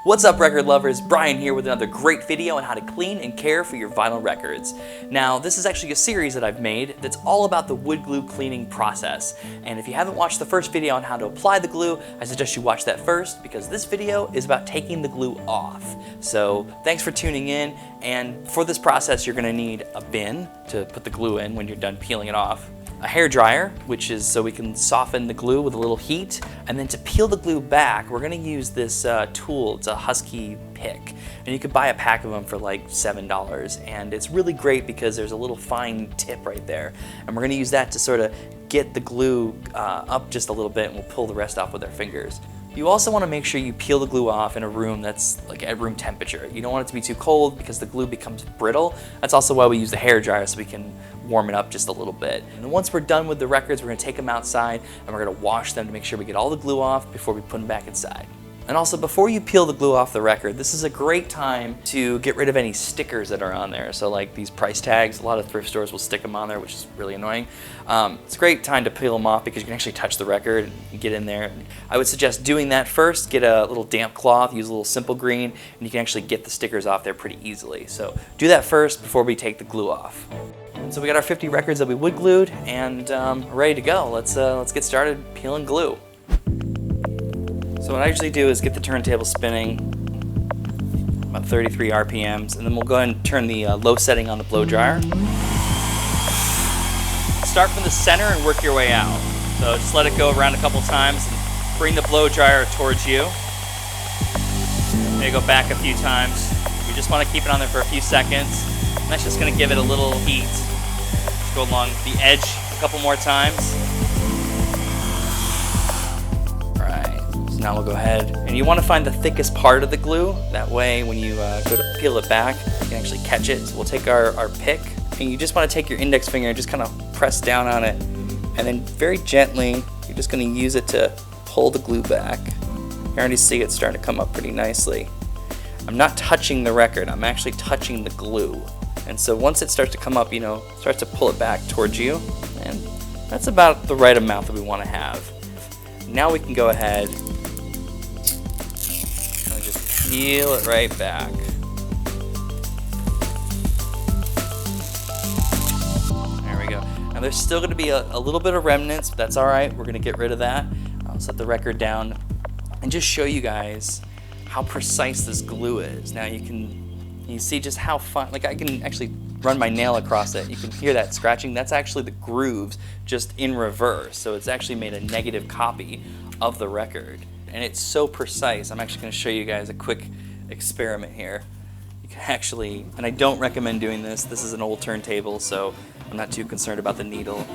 What's up, record lovers? Brian here with another great video on how to clean and care for your vinyl records. Now, this is actually a series that I've made that's all about the wood glue cleaning process. And if you haven't watched the first video on how to apply the glue, I suggest you watch that first because this video is about taking the glue off. So thanks for tuning in. And for this process, you're gonna need a bin to put the glue in when you're done peeling it off, a hair dryer, which is so we can soften the glue with a little heat, and then to peel the glue back, we're gonna use this tool. It's a Husky pick, and you could buy a pack of them for like $7, and it's really great because there's a little fine tip right there, and we're gonna use that to sort of get the glue up just a little bit, and we'll pull the rest off with our fingers. You also want to make sure you peel the glue off in a room that's like at room temperature. You don't want it to be too cold because the glue becomes brittle. That's also why we use the hair dryer, so we can warm it up just a little bit. And then once we're done with the records, we're going to take them outside and we're going to wash them to make sure we get all the glue off before we put them back inside. And also, before you peel the glue off the record, this is a great time to get rid of any stickers that are on there. So like these price tags, a lot of thrift stores will stick them on there, which is really annoying. It's a great time to peel them off because you can actually touch the record and get in there. I would suggest doing that first. Get a little damp cloth, use a little simple green, and you can actually get the stickers off there pretty easily. So do that first before we take the glue off. And so we got our 50 records that we wood glued, and ready to go. Let's get started peeling glue. So what I usually do is get the turntable spinning, about 33 RPMs, and then we'll go ahead and turn the low setting on the blow dryer. Start from the center and work your way out. So just let it go around a couple times and bring the blow dryer towards you. Maybe go back a few times. We just want to keep it on there for a few seconds. And that's just going to give it a little heat. Just go along the edge a couple more times. Now we'll go ahead, and you want to find the thickest part of the glue. That way when you go to peel it back, you can actually catch it. So we'll take our pick, and you just want to take your index finger and just kind of press down on it. And then very gently, you're just going to use it to pull the glue back. You already see it starting to come up pretty nicely. I'm not touching the record, I'm actually touching the glue. And so once it starts to come up, starts to pull it back towards you. And that's about the right amount that we want to have. Now we can go ahead peel it right back. There we go. Now there's still going to be a little bit of remnants, but that's all right. We're going to get rid of that. I'll set the record down and just show you guys how precise this glue is. Now you see just how fine, like I can actually run my nail across it. You can hear that scratching. That's actually the grooves just in reverse. So it's actually made a negative copy of the record. And it's so precise. I'm actually going to show you guys a quick experiment here. You can actually, and I don't recommend doing this. This is an old turntable, so I'm not too concerned about the needle.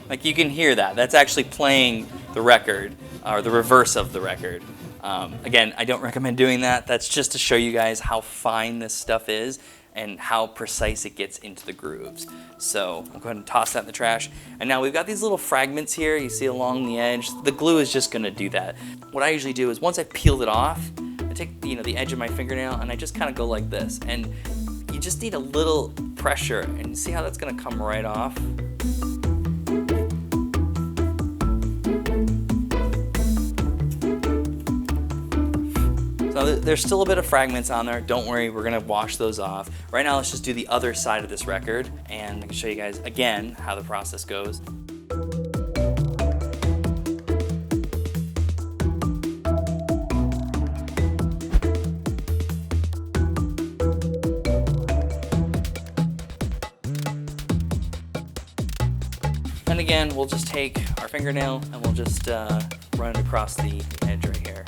Like you can hear that. That's actually playing the record, or the reverse of the record. Again, I don't recommend doing that. That's just to show you guys how fine this stuff is and how precise it gets into the grooves. So I'll go ahead and toss that in the trash. And now we've got these little fragments here you see along the edge. The glue is just gonna do that. What I usually do is once I've peeled it off, I take the edge of my fingernail and I just kind of go like this. And you just need a little pressure, and see how that's gonna come right off? So there's still a bit of fragments on there. Don't worry, we're gonna wash those off. Right now, let's just do the other side of this record, and I can show you guys again how the process goes. And again, we'll just take our fingernail and we'll just run it across the edge right here.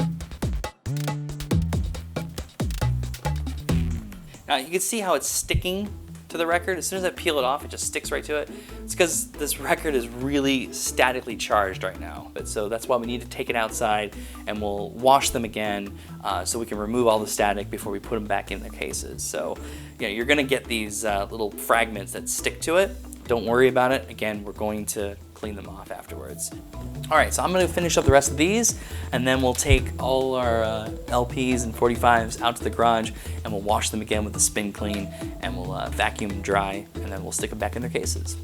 Now you can see how it's sticking to the record. As soon as I peel it off, it just sticks right to it. It's because this record is really statically charged right now. So that's why we need to take it outside, and we'll wash them again so we can remove all the static before we put them back in their cases. So you're gonna get these little fragments that stick to it. Don't worry about it. Again, we're going to clean them off afterwards. All right, so I'm gonna finish up the rest of these, and then we'll take all our LPs and 45s out to the garage, and we'll wash them again with a spin clean, and we'll vacuum them dry, and then we'll stick them back in their cases.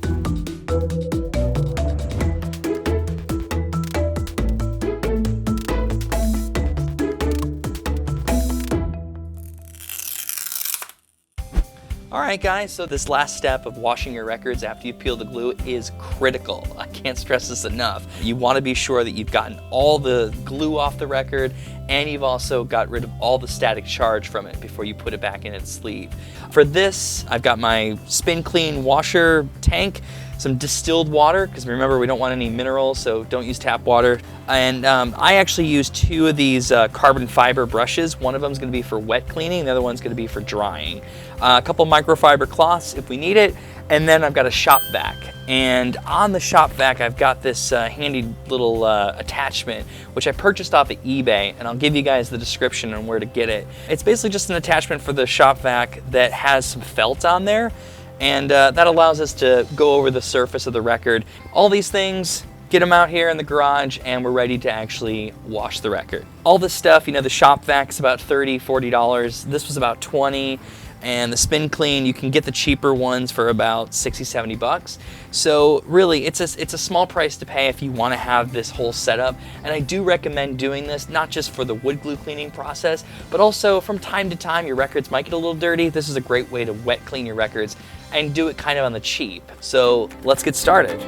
All right, guys, so this last step of washing your records after you peel the glue is critical. I can't stress this enough. You want to be sure that you've gotten all the glue off the record and you've also got rid of all the static charge from it before you put it back in its sleeve. For this, I've got my Spin Clean washer tank, some distilled water, because remember we don't want any minerals, so don't use tap water. And I actually use 2 of these carbon fiber brushes. One of them is going to be for wet cleaning, the other one's going to be for drying. A couple microfiber cloths if we need it, and then I've got a shop vac. And on the shop vac, I've got this handy little attachment, which I purchased off of eBay, and I'll give you guys the description on where to get it. It's basically just an attachment for the shop vac that has some felt on there, and that allows us to go over the surface of the record. All these things, get them out here in the garage, and we're ready to actually wash the record. All this stuff, you know, the shop vac's about $30, $40. This was about $20. And the Spin Clean, you can get the cheaper ones for about 60, 70 bucks. So really, it's a small price to pay if you want to have this whole setup. And I do recommend doing this, not just for the wood glue cleaning process, but also from time to time, your records might get a little dirty. This is a great way to wet clean your records and do it kind of on the cheap. So let's get started.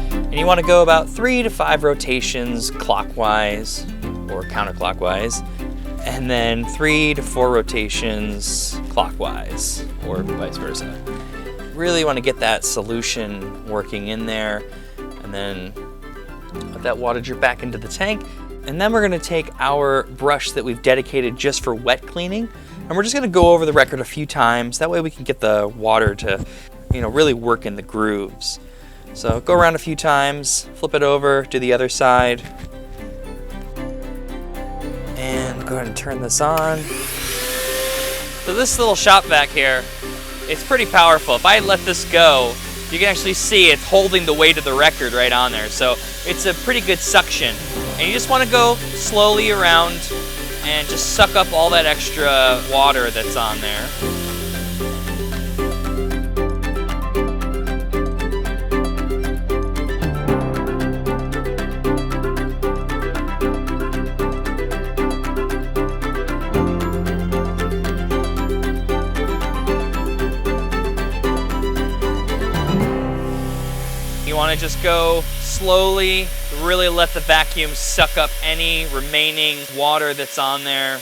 And you want to go about 3 to 5 rotations clockwise or counterclockwise, and then 3 to 4 rotations clockwise, or vice versa. Really want to get that solution working in there, and then let that water drip back into the tank. And then we're going to take our brush that we've dedicated just for wet cleaning, and we're just going to go over the record a few times. That way we can get the water to, you know, really work in the grooves. So go around a few times, flip it over, do the other side. And go ahead and turn this on. So this little shop vac here, it's pretty powerful. If I let this go, you can actually see it's holding the weight of the record right on there. So it's a pretty good suction. And you just want to go slowly around and just suck up all that extra water that's on there. You want to just go slowly, really let the vacuum suck up any remaining water that's on there.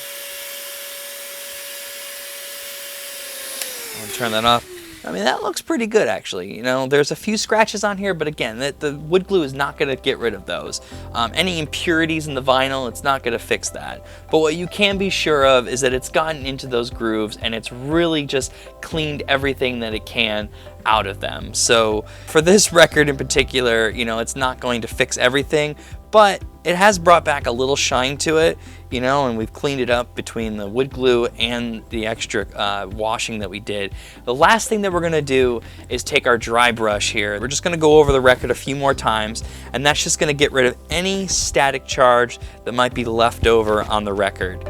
I'll turn that off. I mean, that looks pretty good, actually. You know, there's a few scratches on here, but again, the wood glue is not going to get rid of those. Any impurities in the vinyl, it's not going to fix that. But what you can be sure of is that it's gotten into those grooves and it's really just cleaned everything that it can out of them. So for this record in particular, you know, it's not going to fix everything, but it has brought back a little shine to it, you know, and we've cleaned it up between the wood glue and the extra washing that we did. The last thing that we're gonna do is take our dry brush here. We're just gonna go over the record a few more times, and that's just gonna get rid of any static charge that might be left over on the record.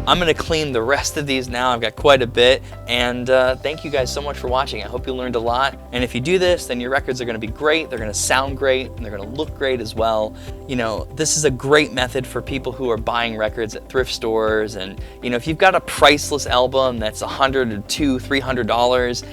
I'm gonna clean the rest of these now. I've got quite a bit, and thank you guys so much for watching. I hope you learned a lot, and if you do this, then your records are gonna be great, they're gonna sound great, and they're gonna look great as well. You know, this is a great method for people who are buying records at thrift stores, and you know, if you've got a priceless album that's $100 or $200, $300,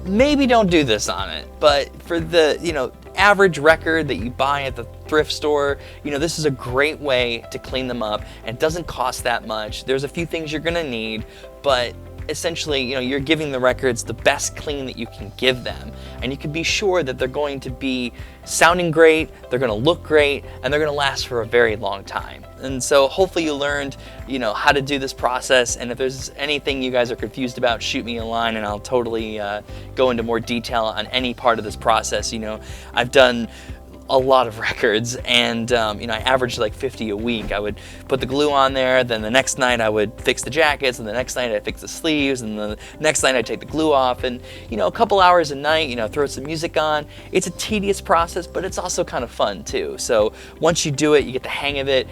maybe don't do this on it. But for the, you know, average record that you buy at the thrift store, you know, this is a great way to clean them up, and it doesn't cost that much. There's a few things you're gonna need, but essentially, you know, you're giving the records the best clean that you can give them, and you can be sure that they're going to be sounding great, they're gonna look great, and they're gonna last for a very long time. And so hopefully you learned, you know, how to do this process, and if there's anything you guys are confused about, shoot me a line and I'll totally go into more detail on any part of this process. You know, I've done a lot of records, and you know, I averaged like 50 a week. I would put the glue on there, then the next night I would fix the jackets, and the next night I'd fix the sleeves, and the next night I'd take the glue off, and you know, a couple hours a night, you know, throw some music on. It's a tedious process, but it's also kind of fun too. So once you do it, you get the hang of it,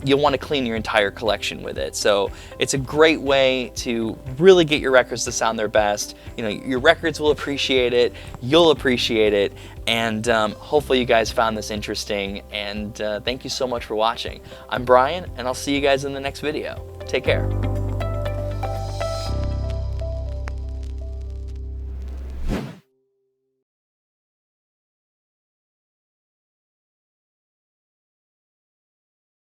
you'll want to clean your entire collection with it. So it's a great way to really get your records to sound their best. You know, your records will appreciate it, you'll appreciate it, and hopefully you guys found this interesting, and thank you so much for watching. I'm Brian, and I'll see you guys in the next video. Take care.